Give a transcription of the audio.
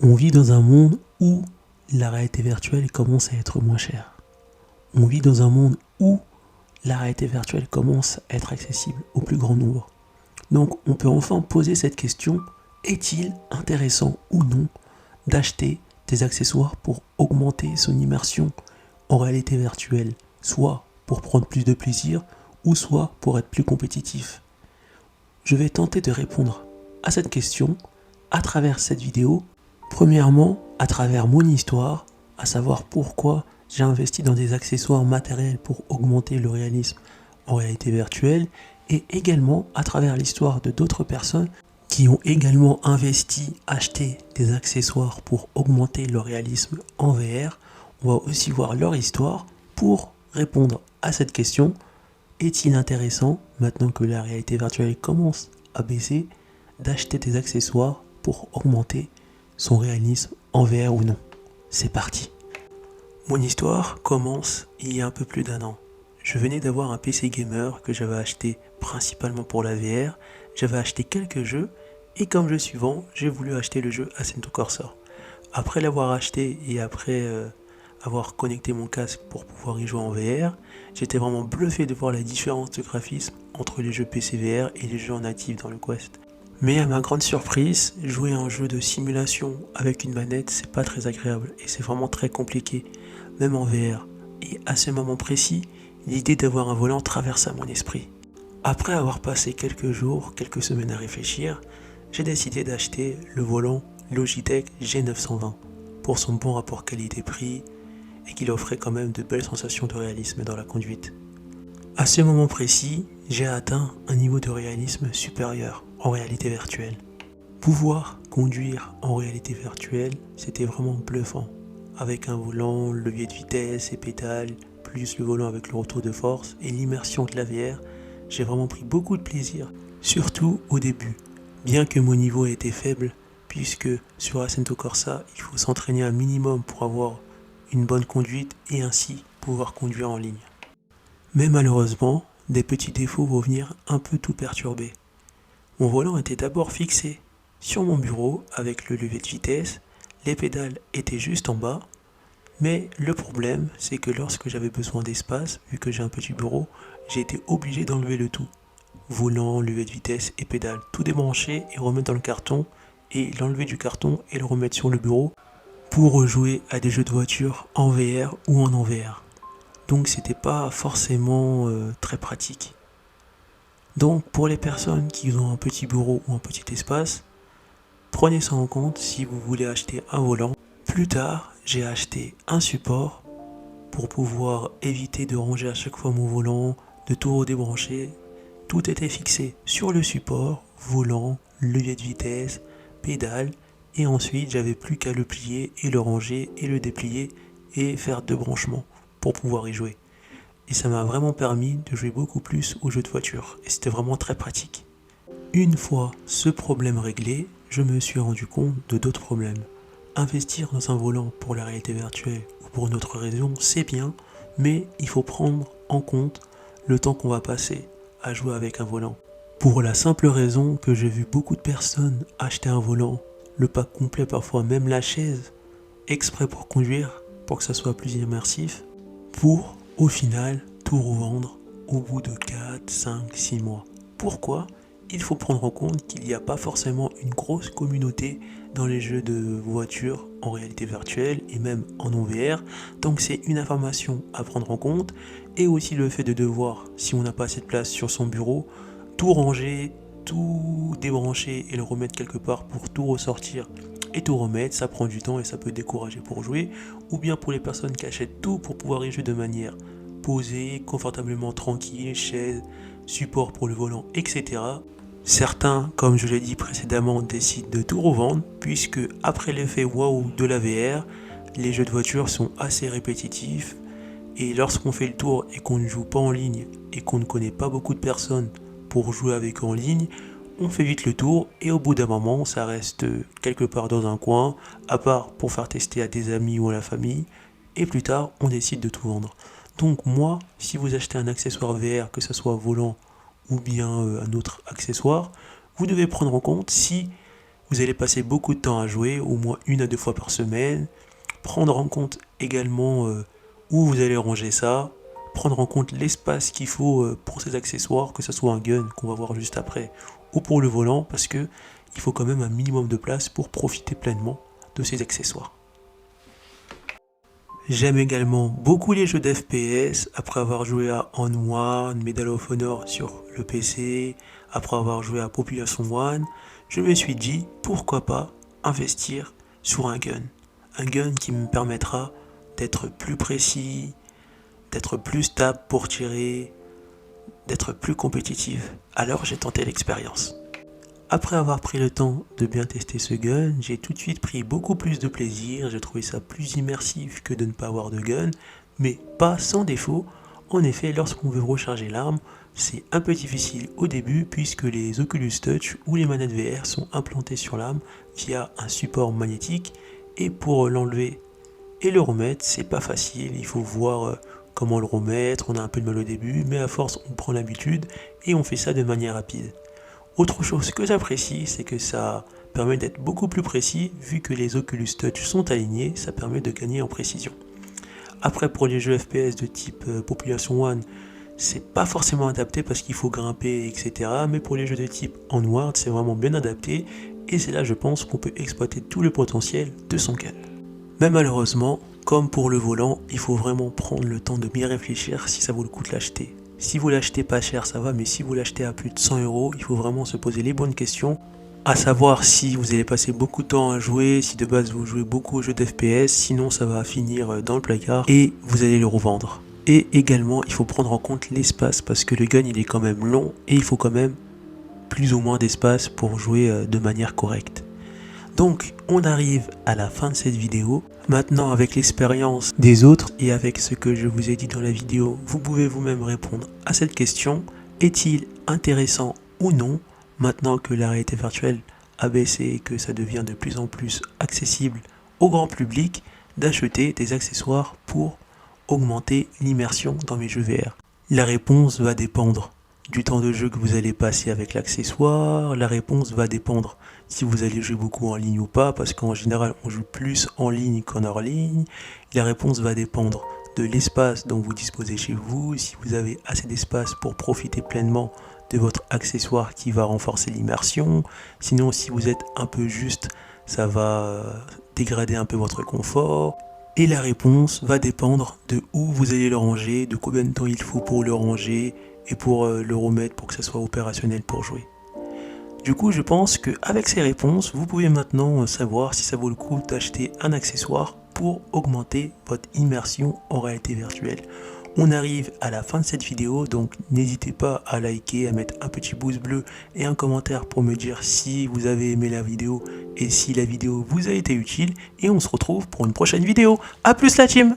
On vit dans un monde où la réalité virtuelle commence à être moins chère. On vit dans un monde où la réalité virtuelle commence à être accessible au plus grand nombre. Donc on peut enfin poser cette question, est-il intéressant ou non d'acheter des accessoires pour augmenter son immersion en réalité virtuelle, soit pour prendre plus de plaisir, ou soit pour être plus compétitif? Je vais tenter de répondre à cette question à travers cette vidéo. Premièrement, à travers mon histoire, à savoir pourquoi j'ai investi dans des accessoires matériels pour augmenter le réalisme en réalité virtuelle, et également à travers l'histoire de d'autres personnes qui ont également investi, acheté des accessoires pour augmenter le réalisme en VR. On va aussi voir leur histoire pour répondre à cette question. Est-il intéressant, maintenant que la réalité virtuelle commence à baisser, d'acheter des accessoires pour augmenter son réalisme en VR ou non? C'est parti. Mon histoire commence il y a un peu plus d'1 an. Je venais d'avoir un PC gamer que j'avais acheté principalement pour la VR. J'avais acheté quelques jeux et comme jeu suivant, j'ai voulu acheter le jeu Assetto Corsa. Après l'avoir acheté et après avoir connecté mon casque pour pouvoir y jouer en VR, j'étais vraiment bluffé de voir la différence de graphisme entre les jeux PC VR et les jeux en natif dans le Quest. Mais à ma grande surprise, jouer à un jeu de simulation avec une manette, c'est pas très agréable et c'est vraiment très compliqué, même en VR. Et à ce moment précis, l'idée d'avoir un volant traversa mon esprit. Après avoir passé quelques jours, quelques semaines à réfléchir, j'ai décidé d'acheter le volant Logitech G920 pour son bon rapport qualité-prix et qu'il offrait quand même de belles sensations de réalisme dans la conduite. À ce moment précis, j'ai atteint un niveau de réalisme supérieur en réalité virtuelle. Pouvoir conduire en réalité virtuelle, c'était vraiment bluffant. Avec un volant, levier de vitesse et pédales, plus le volant avec le retour de force et l'immersion de la VR, j'ai vraiment pris beaucoup de plaisir, surtout au début. Bien que mon niveau ait été faible, puisque sur Assetto Corsa, il faut s'entraîner un minimum pour avoir une bonne conduite et ainsi pouvoir conduire en ligne. Mais malheureusement, des petits défauts vont venir un peu tout perturber. Mon volant était d'abord fixé sur mon bureau avec le levier de vitesse, les pédales étaient juste en bas, mais le problème c'est que lorsque j'avais besoin d'espace, vu que j'ai un petit bureau, j'ai été obligé d'enlever le tout. Volant, levier de vitesse et pédales, tout débrancher et remettre dans le carton, et l'enlever du carton et le remettre sur le bureau pour jouer à des jeux de voiture en VR ou en VR. Donc c'était pas forcément très pratique. Donc pour les personnes qui ont un petit bureau ou un petit espace, prenez ça en compte si vous voulez acheter un volant. Plus tard, j'ai acheté un support pour pouvoir éviter de ranger à chaque fois mon volant, de tout redébrancher. Tout était fixé sur le support, volant, levier de vitesse, pédale, et ensuite j'avais plus qu'à le plier et le ranger et le déplier et faire 2 branchements pour pouvoir y jouer. Et ça m'a vraiment permis de jouer beaucoup plus aux jeux de voiture et c'était vraiment très pratique. Une fois ce problème réglé, je me suis rendu compte de d'autres problèmes. Investir dans un volant pour la réalité virtuelle ou pour une autre raison, c'est bien, mais il faut prendre en compte le temps qu'on va passer à jouer avec un volant. Pour la simple raison que j'ai vu beaucoup de personnes acheter un volant, le pack complet, parfois même la chaise, exprès pour conduire, pour que ça soit plus immersif, pour au final tout revendre au bout de 4, 5, 6 mois. Pourquoi ? Il faut prendre en compte qu'il n'y a pas forcément une grosse communauté dans les jeux de voiture en réalité virtuelle et même en VR, donc c'est une information à prendre en compte, et aussi le fait de devoir, si on n'a pas assez de place sur son bureau, tout ranger, tout débrancher et le remettre quelque part pour tout ressortir et tout remettre, ça prend du temps et ça peut décourager pour jouer, ou bien pour les personnes qui achètent tout pour pouvoir y jouer de manière posée, confortablement tranquille, chaise, support pour le volant, etc. Certains, comme je l'ai dit précédemment, décident de tout revendre, puisque après l'effet waouh de la VR, les jeux de voiture sont assez répétitifs, et lorsqu'on fait le tour et qu'on ne joue pas en ligne, et qu'on ne connaît pas beaucoup de personnes pour jouer avec eux en ligne, on fait vite le tour, et au bout d'un moment, ça reste quelque part dans un coin, à part pour faire tester à des amis ou à la famille, et plus tard, on décide de tout vendre. Donc moi, si vous achetez un accessoire VR, que ce soit volant ou bien un autre accessoire, vous devez prendre en compte si Vous allez passer beaucoup de temps à jouer, au moins 1 à 2 fois par semaine. Prendre en compte également où vous allez ranger ça. Prendre en compte l'espace qu'il faut pour ces accessoires, que ce soit un gun qu'on va voir juste après, ou pour le volant, parce que il faut quand même un minimum de place pour profiter pleinement de ces accessoires. J'aime également beaucoup les jeux d'FPS, après avoir joué à Onward, Medal of Honor sur le PC, après avoir joué à Population One, je me suis dit pourquoi pas investir sur un gun. Un gun qui me permettra d'être plus précis, d'être plus stable pour tirer, d'être plus compétitif. Alors j'ai tenté l'expérience. Après avoir pris le temps de bien tester ce gun, j'ai tout de suite pris beaucoup plus de plaisir, j'ai trouvé ça plus immersif que de ne pas avoir de gun, mais pas sans défaut. En effet, lorsqu'on veut recharger l'arme, c'est un peu difficile au début puisque les Oculus Touch ou les manettes VR sont implantées sur l'arme via un support magnétique, et pour l'enlever et le remettre, c'est pas facile, il faut voir comment le remettre, on a un peu de mal au début, mais à force on prend l'habitude et on fait ça de manière rapide. Autre chose que j'apprécie, c'est que ça permet d'être beaucoup plus précis, vu que les Oculus Touch sont alignés, ça permet de gagner en précision. Après, pour les jeux FPS de type Population One, c'est pas forcément adapté parce qu'il faut grimper, etc. Mais pour les jeux de type Onward, c'est vraiment bien adapté, et c'est là, je pense, qu'on peut exploiter tout le potentiel de son gun. Mais malheureusement, comme pour le volant, il faut vraiment prendre le temps de bien réfléchir si ça vaut le coup de l'acheter. Si vous l'achetez pas cher, ça va, mais si vous l'achetez à plus de 100 €, il faut vraiment se poser les bonnes questions, à savoir si vous allez passer beaucoup de temps à jouer, si de base vous jouez beaucoup aux jeux d'FPS, sinon ça va finir dans le placard et vous allez le revendre. Et également, il faut prendre en compte l'espace parce que le gun il est quand même long et il faut quand même plus ou moins d'espace pour jouer de manière correcte. Donc, on arrive à la fin de cette vidéo. Maintenant, avec l'expérience des autres et avec ce que je vous ai dit dans la vidéo, vous pouvez vous-même répondre à cette question. Est-il intéressant ou non, maintenant que la réalité virtuelle a baissé et que ça devient de plus en plus accessible au grand public, d'acheter des accessoires pour augmenter l'immersion dans mes jeux VR? La réponse va dépendre du temps de jeu que vous allez passer avec l'accessoire. La réponse va dépendre si vous allez jouer beaucoup en ligne ou pas, parce qu'en général on joue plus en ligne qu'en hors ligne. La réponse va dépendre de l'espace dont vous disposez chez vous, si vous avez assez d'espace pour profiter pleinement de votre accessoire qui va renforcer l'immersion. Sinon, si vous êtes un peu juste, ça va dégrader un peu votre confort. Et la réponse va dépendre de où vous allez le ranger, de combien de temps il faut pour le ranger et pour le remettre pour que ça soit opérationnel pour jouer. Du coup, je pense qu'avec ces réponses, vous pouvez maintenant savoir si ça vaut le coup d'acheter un accessoire pour augmenter votre immersion en réalité virtuelle. On arrive à la fin de cette vidéo, donc n'hésitez pas à liker, à mettre un petit pouce bleu et un commentaire pour me dire si vous avez aimé la vidéo et si la vidéo vous a été utile. Et on se retrouve pour une prochaine vidéo. A plus la team!